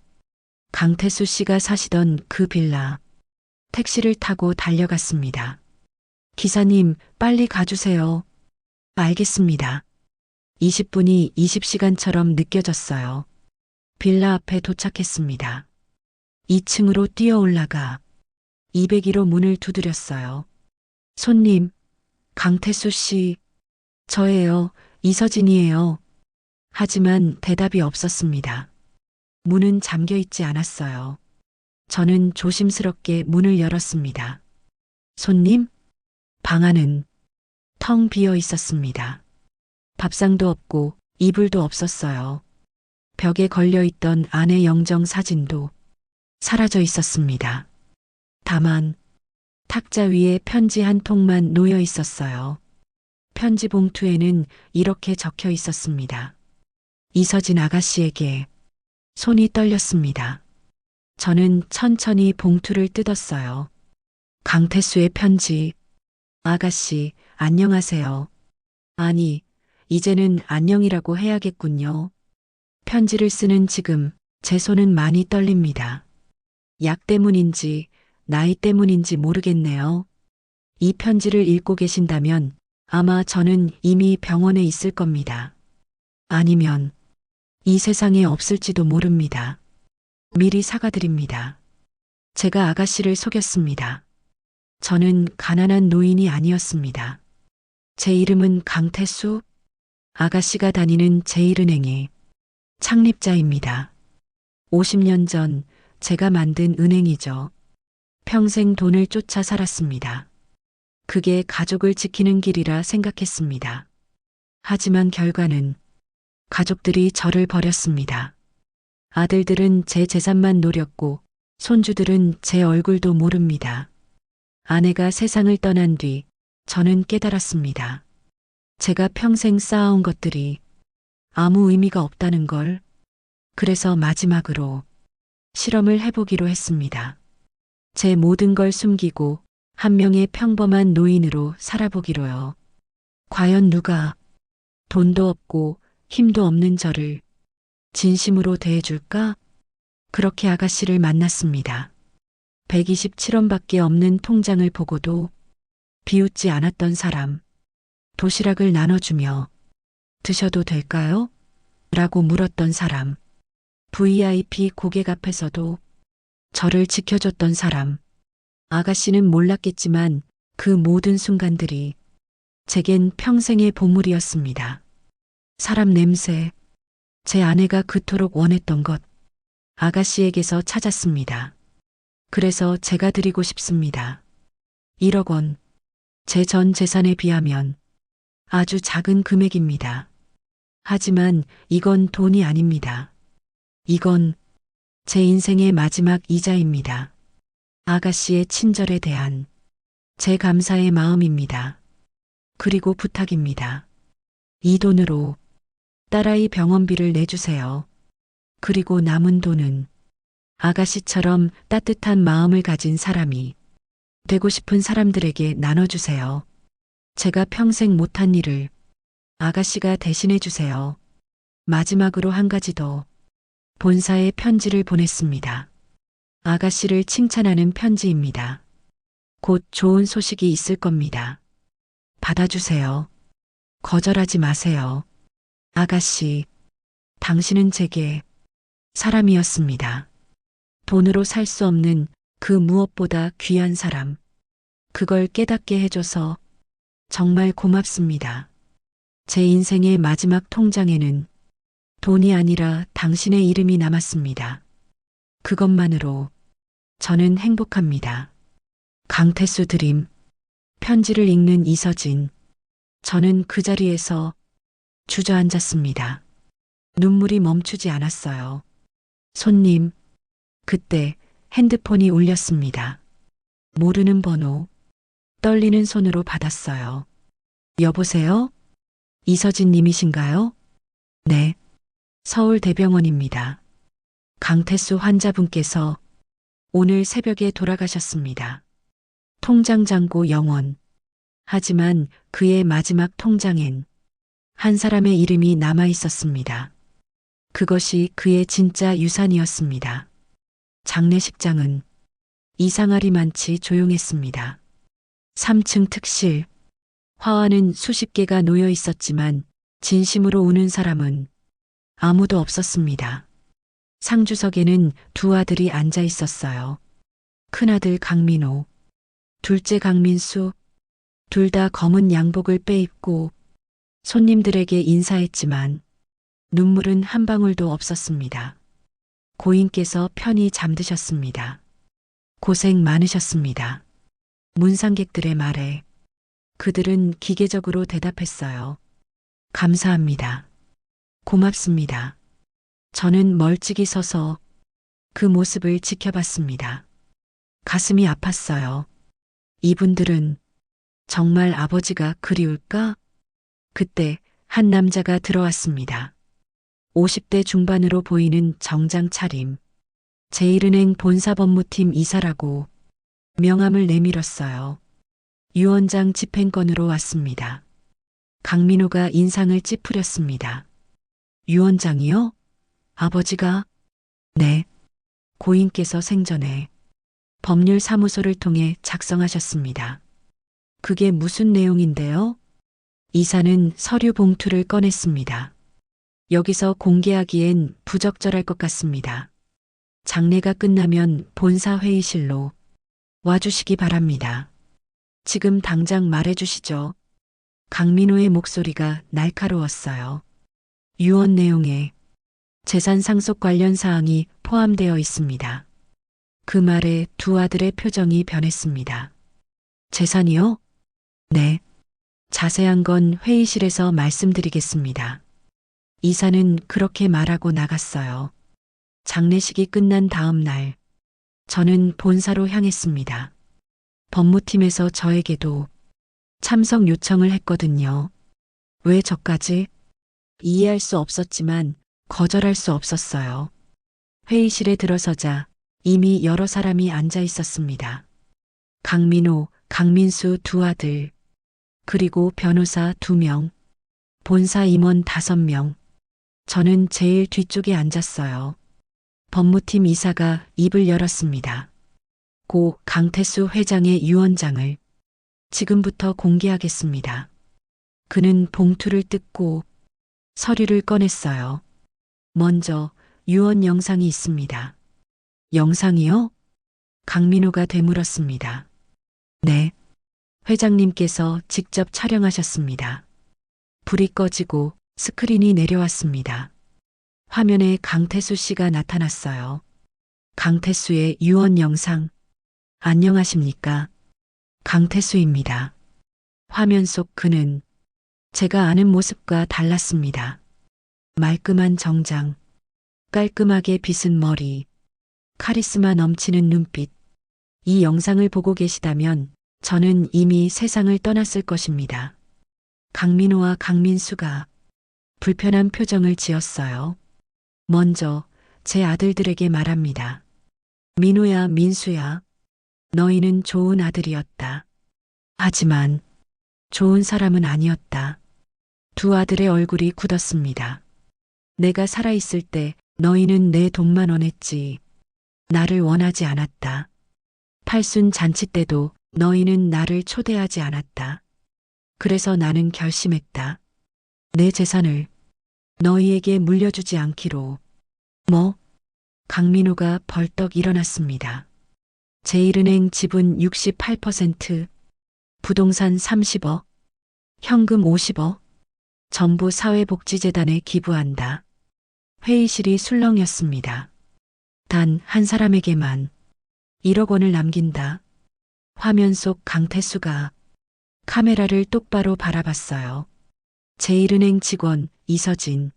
강태수 씨가 사시던 그 빌라. 택시를 타고 달려갔습니다. 기사님, 빨리 가주세요. 알겠습니다. 20분이 20시간처럼 느껴졌어요. 빌라 앞에 도착했습니다. 2층으로 뛰어 올라가 202로 문을 두드렸어요. 손님, 강태수 씨. 저예요. 이서진이에요. 하지만 대답이 없었습니다. 문은 잠겨 있지 않았어요. 저는 조심스럽게 문을 열었습니다. 손님? 방 안은 텅 비어 있었습니다. 밥상도 없고 이불도 없었어요. 벽에 걸려 있던 아내 영정 사진도 사라져 있었습니다. 다만 탁자 위에 편지 한 통만 놓여 있었어요. 편지 봉투에는 이렇게 적혀 있었습니다. 이서진 아가씨에게. 손이 떨렸습니다. 저는 천천히 봉투를 뜯었어요. 강태수의 편지. 아가씨, 안녕하세요. 아니, 이제는 안녕이라고 해야겠군요. 편지를 쓰는 지금 제 손은 많이 떨립니다. 약 때문인지 나이 때문인지 모르겠네요. 이 편지를 읽고 계신다면 아마 저는 이미 병원에 있을 겁니다. 아니면 이 세상에 없을지도 모릅니다. 미리 사과드립니다. 제가 아가씨를 속였습니다. 저는 가난한 노인이 아니었습니다. 제 이름은 강태수? 아가씨가 다니는 제1은행의 창립자입니다. 50년 전 제가 만든 은행이죠. 평생 돈을 쫓아 살았습니다. 그게 가족을 지키는 길이라 생각했습니다. 하지만 결과는 가족들이 저를 버렸습니다. 아들들은 제 재산만 노렸고 손주들은 제 얼굴도 모릅니다. 아내가 세상을 떠난 뒤 저는 깨달았습니다. 제가 평생 쌓아온 것들이 아무 의미가 없다는 걸. 그래서 마지막으로 실험을 해보기로 했습니다. 제 모든 걸 숨기고 한 명의 평범한 노인으로 살아보기로요. 과연 누가 돈도 없고 힘도 없는 저를 진심으로 대해줄까? 그렇게 아가씨를 만났습니다. 127원밖에 없는 통장을 보고도 비웃지 않았던 사람. 도시락을 나눠주며 드셔도 될까요? 라고 물었던 사람. VIP 고객 앞에서도 저를 지켜줬던 사람. 아가씨는 몰랐겠지만 그 모든 순간들이 제겐 평생의 보물이었습니다. 사람 냄새, 제 아내가 그토록 원했던 것, 아가씨에게서 찾았습니다. 그래서 제가 드리고 싶습니다. 1억 원, 제 전 재산에 비하면 아주 작은 금액입니다. 하지만 이건 돈이 아닙니다. 이건 제 인생의 마지막 이자입니다. 아가씨의 친절에 대한 제 감사의 마음입니다. 그리고 부탁입니다. 이 돈으로 딸아이 병원비를 내주세요. 그리고 남은 돈은 아가씨처럼 따뜻한 마음을 가진 사람이 되고 싶은 사람들에게 나눠주세요. 제가 평생 못한 일을 아가씨가 대신해 주세요. 마지막으로 한 가지 더. 본사에 편지를 보냈습니다. 아가씨를 칭찬하는 편지입니다. 곧 좋은 소식이 있을 겁니다. 받아주세요. 거절하지 마세요. 아가씨, 당신은 제게 사람이었습니다. 돈으로 살 수 없는 그 무엇보다 귀한 사람. 그걸 깨닫게 해줘서 정말 고맙습니다. 제 인생의 마지막 통장에는 돈이 아니라 당신의 이름이 남았습니다. 그것만으로 저는 행복합니다. 강태수 드림. 편지를 읽는 이서진. 저는 그 자리에서 주저앉았습니다. 눈물이 멈추지 않았어요. 손님. 그때 핸드폰이 울렸습니다. 모르는 번호. 떨리는 손으로 받았어요. 여보세요? 이서진 님이신가요? 네. 서울대병원입니다. 강태수 환자분께서 오늘 새벽에 돌아가셨습니다. 통장 잔고 영원. 하지만 그의 마지막 통장엔 한 사람의 이름이 남아 있었습니다. 그것이 그의 진짜 유산이었습니다. 장례식장은 이상하리만치 조용했습니다. 3층 특실. 화환은 수십 개가 놓여 있었지만 진심으로 우는 사람은 아무도 없었습니다. 상주석에는 두 아들이 앉아 있었어요. 큰아들 강민호, 둘째 강민수, 둘 다 검은 양복을 빼입고 손님들에게 인사했지만 눈물은 한 방울도 없었습니다. 고인께서 편히 잠드셨습니다. 고생 많으셨습니다. 문상객들의 말에 그들은 기계적으로 대답했어요. 감사합니다. 고맙습니다. 저는 멀찍이 서서 그 모습을 지켜봤습니다. 가슴이 아팠어요. 이분들은 정말 아버지가 그리울까? 그때 한 남자가 들어왔습니다. 50대 중반으로 보이는 정장 차림. 제1은행 본사법무팀 이사라고 명함을 내밀었어요. 유원장 집행건으로 왔습니다. 강민호가 인상을 찌푸렸습니다. 유원장이요? 아버지가? 네. 고인께서 생전에 법률사무소를 통해 작성하셨습니다. 그게 무슨 내용인데요? 이사는 서류 봉투를 꺼냈습니다. 여기서 공개하기엔 부적절할 것 같습니다. 장례가 끝나면 본사 회의실로 와주시기 바랍니다. 지금 당장 말해주시죠. 강민호의 목소리가 날카로웠어요. 유언 내용에 재산 상속 관련 사항이 포함되어 있습니다. 그 말에 두 아들의 표정이 변했습니다. 재산이요? 네. 자세한 건 회의실에서 말씀드리겠습니다. 이사는 그렇게 말하고 나갔어요. 장례식이 끝난 다음 날, 저는 본사로 향했습니다. 법무팀에서 저에게도 참석 요청을 했거든요. 왜 저까지? 이해할 수 없었지만 거절할 수 없었어요. 회의실에 들어서자 이미 여러 사람이 앉아 있었습니다. 강민호, 강민수 두 아들, 그리고 변호사 2명, 본사 임원 5명. 저는 제일 뒤쪽에 앉았어요. 법무팀 이사가 입을 열었습니다. 고 강태수 회장의 유언장을 지금부터 공개하겠습니다. 그는 봉투를 뜯고 서류를 꺼냈어요. 먼저 유언 영상이 있습니다. 영상이요? 강민호가 되물었습니다. 네. 회장님께서 직접 촬영하셨습니다. 불이 꺼지고 스크린이 내려왔습니다. 화면에 강태수 씨가 나타났어요. 강태수의 유언 영상. 안녕하십니까? 강태수입니다. 화면 속 그는 제가 아는 모습과 달랐습니다. 말끔한 정장, 깔끔하게 빗은 머리, 카리스마 넘치는 눈빛. 이 영상을 보고 계시다면 저는 이미 세상을 떠났을 것입니다. 강민호와 강민수가 불편한 표정을 지었어요. 먼저 제 아들들에게 말합니다. 민호야, 민수야, 너희는 좋은 아들이었다. 하지만 좋은 사람은 아니었다. 두 아들의 얼굴이 굳었습니다. 내가 살아있을 때 너희는 내 돈만 원했지. 나를 원하지 않았다. 팔순 잔치 때도 너희는 나를 초대하지 않았다. 그래서 나는 결심했다. 내 재산을 너희에게 물려주지 않기로. 뭐? 강민호가 벌떡 일어났습니다. 제1은행 지분 68%, 부동산 30억, 현금 50억, 전부 사회복지재단에 기부한다. 회의실이 술렁였습니다. 단 한 사람에게만 1억 원을 남긴다. 화면 속 강태수가 카메라를 똑바로 바라봤어요. 제1은행 직원 이서진.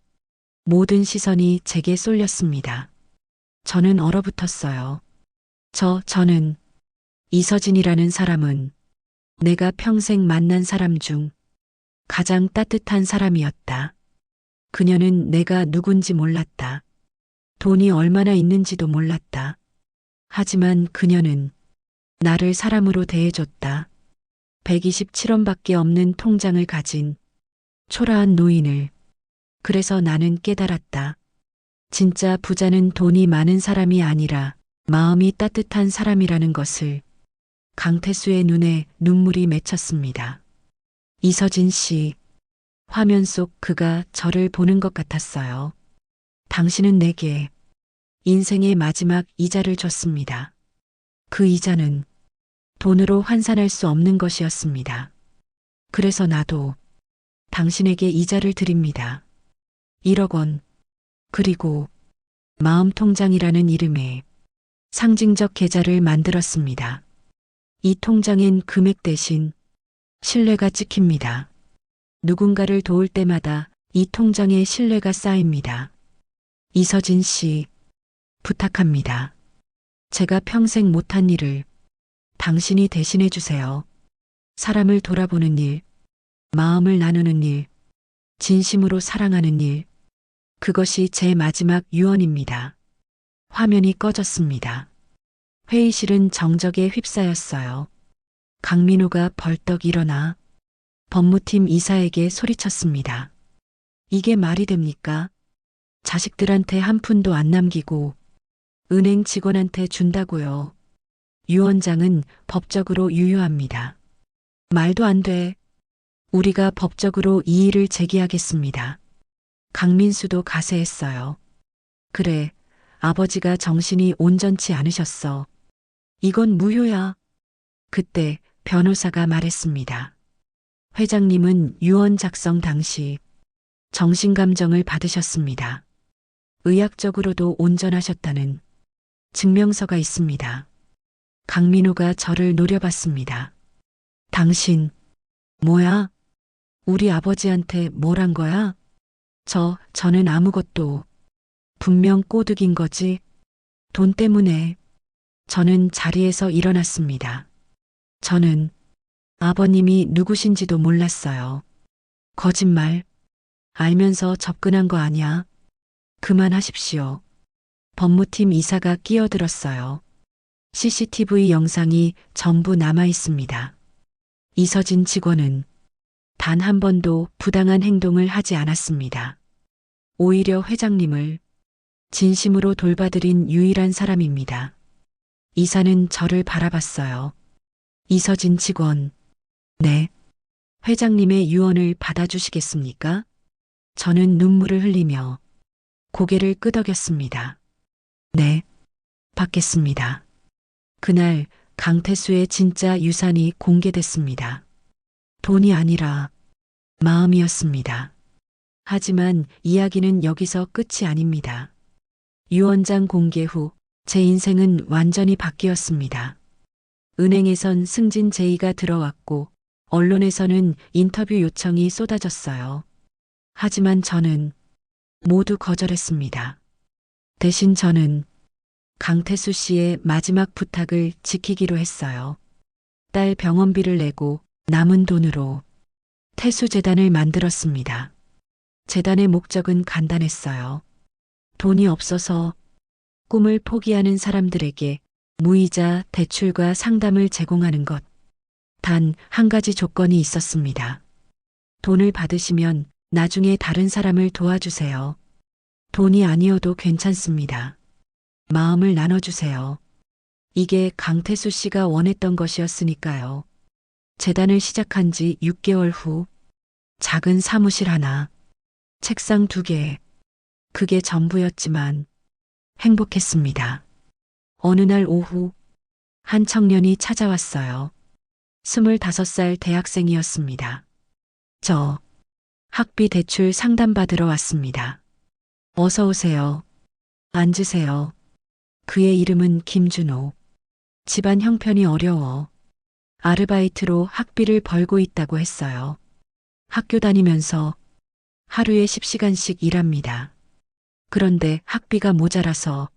모든 시선이 제게 쏠렸습니다. 저는 얼어붙었어요. 저는 이서진이라는 사람은 내가 평생 만난 사람 중 가장 따뜻한 사람이었다. 그녀는 내가 누군지 몰랐다. 돈이 얼마나 있는지도 몰랐다. 하지만 그녀는 나를 사람으로 대해줬다. 127원밖에 없는 통장을 가진 초라한 노인을. 그래서 나는 깨달았다. 진짜 부자는 돈이 많은 사람이 아니라 마음이 따뜻한 사람이라는 것을. 강태수의 눈에 눈물이 맺혔습니다. 이서진 씨. 화면 속 그가 저를 보는 것 같았어요. 당신은 내게 인생의 마지막 이자를 줬습니다. 그 이자는 돈으로 환산할 수 없는 것이었습니다. 그래서 나도 당신에게 이자를 드립니다. 1억 원. 그리고 마음통장이라는 이름의 상징적 계좌를 만들었습니다. 이 통장엔 금액 대신 신뢰가 찍힙니다. 누군가를 도울 때마다 이 통장에 신뢰가 쌓입니다. 이서진 씨, 부탁합니다. 제가 평생 못한 일을 당신이 대신해 주세요. 사람을 돌아보는 일, 마음을 나누는 일, 진심으로 사랑하는 일. 그것이 제 마지막 유언입니다. 화면이 꺼졌습니다. 회의실은 정적에 휩싸였어요. 강민호가 벌떡 일어나 법무팀 이사에게 소리쳤습니다. 이게 말이 됩니까? 자식들한테 한 푼도 안 남기고 은행 직원한테 준다고요. 유언장은 법적으로 유효합니다. 말도 안 돼. 우리가 법적으로 이의를 제기하겠습니다. 강민수도 가세했어요. 그래, 아버지가 정신이 온전치 않으셨어. 이건 무효야. 그때 변호사가 말했습니다. 회장님은 유언 작성 당시 정신감정을 받으셨습니다. 의학적으로도 온전하셨다는 증명서가 있습니다. 강민호가 저를 노려봤습니다. 당신, 뭐야? 우리 아버지한테 뭘 한 거야? 저는 아무것도. 분명 꼬드긴 거지. 돈 때문에. 저는 자리에서 일어났습니다. 저는 아버님이 누구신지도 몰랐어요. 거짓말. 알면서 접근한 거 아니야. 그만하십시오. 법무팀 이사가 끼어들었어요. CCTV 영상이 전부 남아 있습니다. 이서진 직원은 단 한 번도 부당한 행동을 하지 않았습니다. 오히려 회장님을 진심으로 돌봐드린 유일한 사람입니다. 이사는 저를 바라봤어요. 이서진 직원, 네. 회장님의 유언을 받아주시겠습니까? 저는 눈물을 흘리며 고개를 끄덕였습니다. 네, 받겠습니다. 그날 강태수의 진짜 유산이 공개됐습니다. 돈이 아니라 마음이었습니다. 하지만 이야기는 여기서 끝이 아닙니다. 유언장 공개 후 제 인생은 완전히 바뀌었습니다. 은행에선 승진 제의가 들어왔고 언론에서는 인터뷰 요청이 쏟아졌어요. 하지만 저는 모두 거절했습니다. 대신 저는 강태수 씨의 마지막 부탁을 지키기로 했어요. 딸 병원비를 내고 남은 돈으로 태수재단을 만들었습니다. 재단의 목적은 간단했어요. 돈이 없어서 꿈을 포기하는 사람들에게 무이자 대출과 상담을 제공하는 것. 단 한 가지 조건이 있었습니다. 돈을 받으시면 나중에 다른 사람을 도와주세요. 돈이 아니어도 괜찮습니다. 마음을 나눠주세요. 이게 강태수 씨가 원했던 것이었으니까요. 재단을 시작한 지 6개월 후 작은 사무실 하나, 책상 2개, 그게 전부였지만 행복했습니다. 어느 날 오후 한 청년이 찾아왔어요. 25살 대학생이었습니다. 저 학비 대출 상담받으러 왔습니다. 어서 오세요. 앉으세요. 그의 이름은 김준호. 집안 형편이 어려워 아르바이트로 학비를 벌고 있다고 했어요. 학교 다니면서 하루에 10시간씩 일합니다. 그런데 학비가 모자라서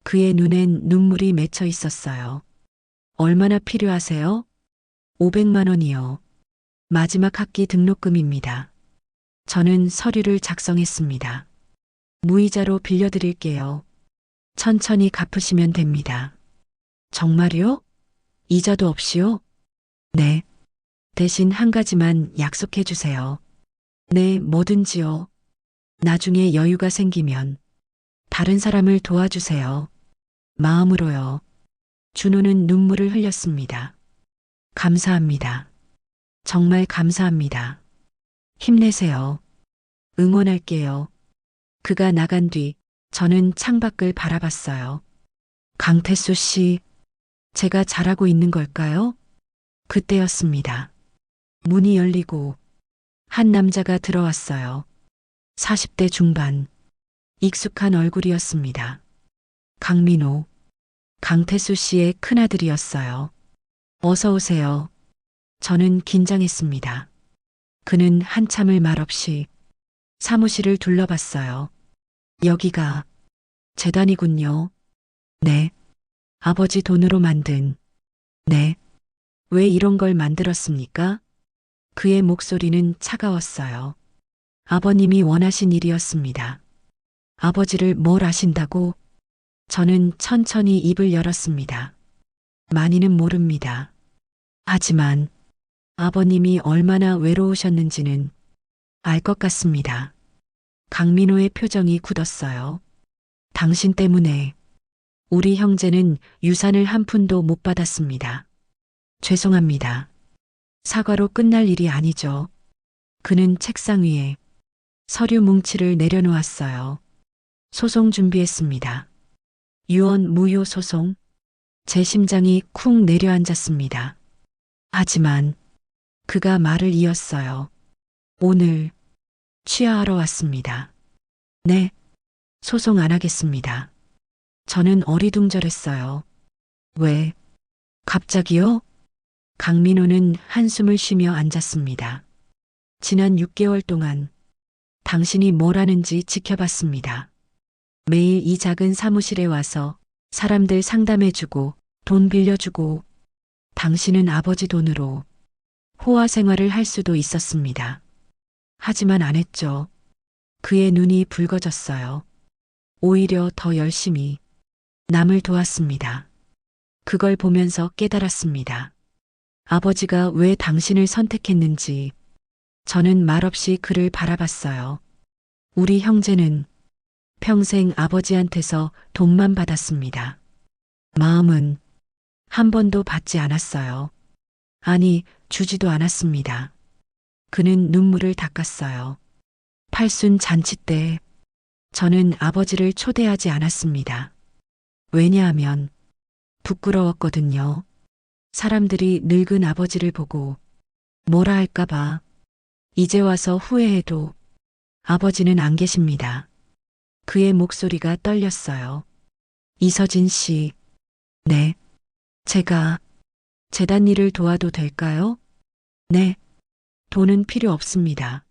그의 눈엔 눈물이 맺혀 있었어요. 얼마나 필요하세요? 500만 원이요. 마지막 학기 등록금입니다. 저는 서류를 작성했습니다. 무이자로 빌려드릴게요. 천천히 갚으시면 됩니다. 정말요? 이자도 없이요? 네. 대신 한 가지만 약속해 주세요. 네, 뭐든지요. 나중에 여유가 생기면 다른 사람을 도와주세요. 마음으로요. 준호는 눈물을 흘렸습니다. 감사합니다. 정말 감사합니다. 힘내세요. 응원할게요. 그가 나간 뒤 저는 창밖을 바라봤어요. 강태수 씨, 제가 잘하고 있는 걸까요? 그때였습니다. 문이 열리고 한 남자가 들어왔어요. 40대 중반, 익숙한 얼굴이었습니다. 강민호, 강태수 씨의 큰아들이었어요. 어서 오세요. 저는 긴장했습니다. 그는 한참을 말없이 사무실을 둘러봤어요. 여기가 재단이군요. 네. 아버지 돈으로 만든. 네. 왜 이런 걸 만들었습니까? 그의 목소리는 차가웠어요. 아버님이 원하신 일이었습니다. 아버지를 뭘 아신다고? 저는 천천히 입을 열었습니다. 많이는 모릅니다. 하지만 아버님이 얼마나 외로우셨는지는 알 것 같습니다. 강민호의 표정이 굳었어요. 당신 때문에 우리 형제는 유산을 한 푼도 못 받았습니다. 죄송합니다. 사과로 끝날 일이 아니죠. 그는 책상 위에 서류 뭉치를 내려놓았어요. 소송 준비했습니다. 유언 무효 소송. 제 심장이 쿵 내려앉았습니다. 하지만 그가 말을 이었어요. 오늘 취하하러 왔습니다. 네, 소송 안 하겠습니다. 저는 어리둥절했어요. 왜? 갑자기요? 강민호는 한숨을 쉬며 앉았습니다. 지난 6개월 동안 당신이 뭘 하는지 지켜봤습니다. 매일 이 작은 사무실에 와서 사람들 상담해주고 돈 빌려주고 당신은 아버지 돈으로 호화 생활을 할 수도 있었습니다. 하지만 안 했죠. 그의 눈이 붉어졌어요. 오히려 더 열심히 남을 도왔습니다. 그걸 보면서 깨달았습니다. 아버지가 왜 당신을 선택했는지. 저는 말없이 그를 바라봤어요. 우리 형제는 평생 아버지한테서 돈만 받았습니다. 마음은 한 번도 받지 않았어요. 아니, 주지도 않았습니다. 그는 눈물을 닦았어요. 팔순 잔치 때 저는 아버지를 초대하지 않았습니다. 왜냐하면 부끄러웠거든요. 사람들이 늙은 아버지를 보고 뭐라 할까봐. 이제 와서 후회해도 아버지는 안 계십니다. 그의 목소리가 떨렸어요. 이서진 씨, 네, 제가 재단 일을 도와도 될까요? 네, 돈은 필요 없습니다.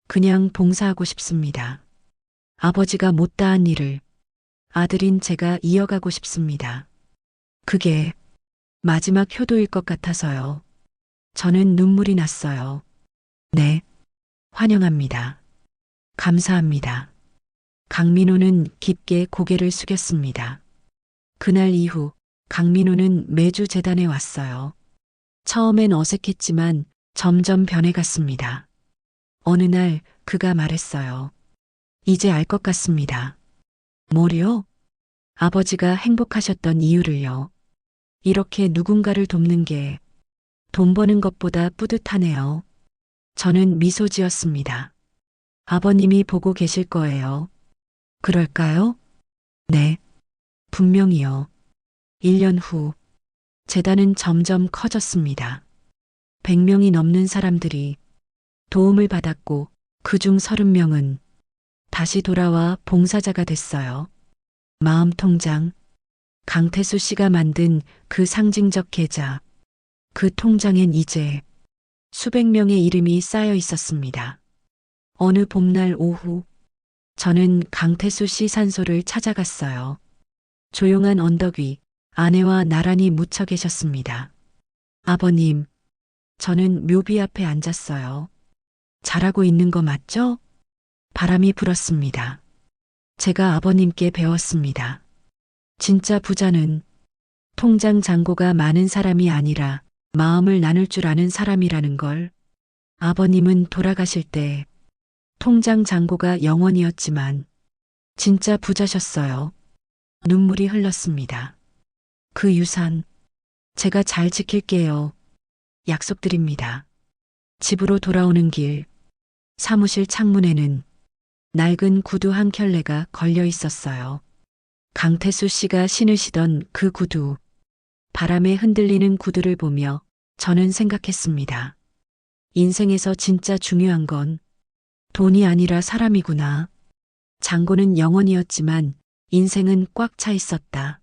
그냥 봉사하고 싶습니다. 아버지가 못다한 일을 아들인 제가 이어가고 싶습니다. 그게 마지막 효도일 것 같아서요. 저는 눈물이 났어요. 네, 환영합니다. 감사합니다. 강민호는 깊게 고개를 숙였습니다. 그날 이후 강민호는 매주 재단에 왔어요. 처음엔 어색했지만 점점 변해갔습니다. 어느 날 그가 말했어요. 이제 알 것 같습니다. 뭐요? 아버지가 행복하셨던 이유를요. 이렇게 누군가를 돕는 게 돈 버는 것보다 뿌듯하네요. 저는 미소 지었습니다. 아버님이 보고 계실 거예요. 그럴까요? 네, 분명히요. 1년 후, 재단은 점점 커졌습니다. 100명이 넘는 사람들이 도움을 받았고 그중 30명은 다시 돌아와 봉사자가 됐어요. 마음통장, 강태수 씨가 만든 그 상징적 계좌, 그 통장엔 이제 수백 명의 이름이 쌓여 있었습니다. 어느 봄날 오후, 저는 강태수 씨 산소를 찾아갔어요. 조용한 언덕 위 아내와 나란히 묻혀 계셨습니다. 아버님, 저는 묘비 앞에 앉았어요. 잘하고 있는 거 맞죠? 바람이 불었습니다. 제가 아버님께 배웠습니다. 진짜 부자는 통장 잔고가 많은 사람이 아니라 마음을 나눌 줄 아는 사람이라는 걸. 아버님은 돌아가실 때 통장 잔고가 0원이었지만 진짜 부자셨어요. 눈물이 흘렀습니다. 그 유산 제가 잘 지킬게요. 약속드립니다. 집으로 돌아오는 길 사무실 창문에는 낡은 구두 한 켤레가 걸려 있었어요. 강태수 씨가 신으시던 그 구두, 바람에 흔들리는 구두를 보며 저는 생각했습니다. 인생에서 진짜 중요한 건 돈이 아니라 사람이구나. 잔고는 영원이었지만 인생은 꽉 차 있었다.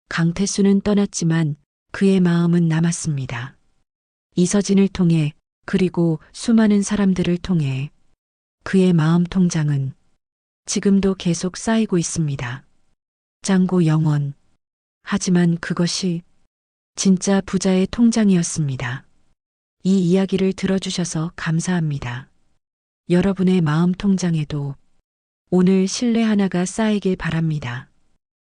강태수는 떠났지만 그의 마음은 남았습니다. 이서진을 통해 그리고 수많은 사람들을 통해 그의 마음 통장은 지금도 계속 쌓이고 있습니다. 잔고 영원. 하지만 그것이 진짜 부자의 통장이었습니다. 이 이야기를 들어주셔서 감사합니다. 여러분의 마음 통장에도 오늘 신뢰 하나가 쌓이길 바랍니다.